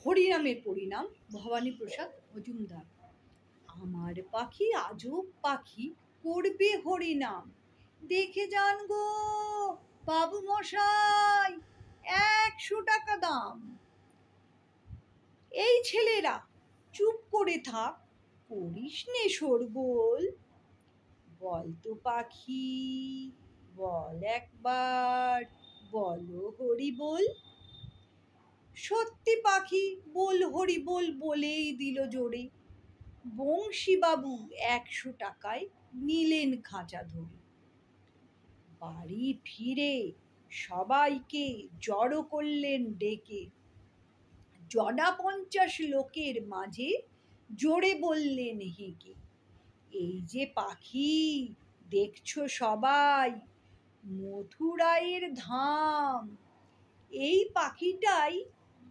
হরিনামের পরিণাম ভবানীপ্রসাদ মজুমদার। আমার পাখি আজব পাখি করবে হরিনাম, দেখে যান গো বাবু মশাই 100 টাকা দাম। এই ছেলেরা চুপ করে থাক, করিস নে শোরগোল। বল তো পাখি বল একবার, বলো হরি বল। সত্যি পাখি বল হরি বল বলেই দিল জোরে। বংশীবাবু 100 টাকায় নিলেন খাঁচা ধরে। বাড়ি ফিরে সবাইকে জড়ো করলেন ডেকে। জনা 50 লোকের মাঝে জোরে বললেন হেঁকে, এই যে পাখি দেখছো সবাই মথুরায়ের ধাম, এই পাখিটাই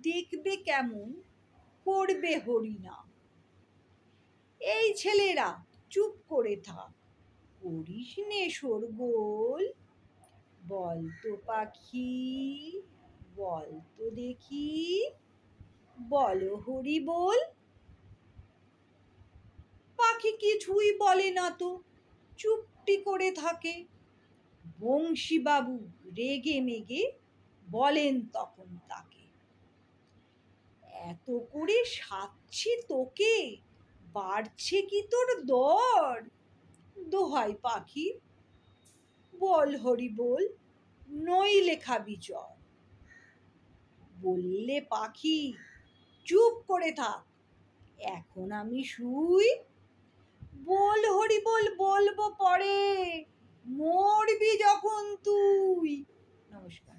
দেখবে কেমন করবে হরিনাম। এই ছেলেরা চুপ করে থাক, করিস নে শোরগোল। বল তো পাখি বল তো দেখি, বলো হরি বল। পাখি কিছুই বলে না তো, চুপটি করে থাকে। বংশীবাবু রেগে মেগে বলেন তখন তাকে, এত করে সাধছি তোকে, বাড়ছে কি তোর দর? দোহাই পাখি বল হরি বল, নইলে খাবি চর। বললে পাখি চুপ করে থাক, এখন আমি শুই। বল হরি বল বলবো পরে, মরবি যখন তুই। নমস্কার।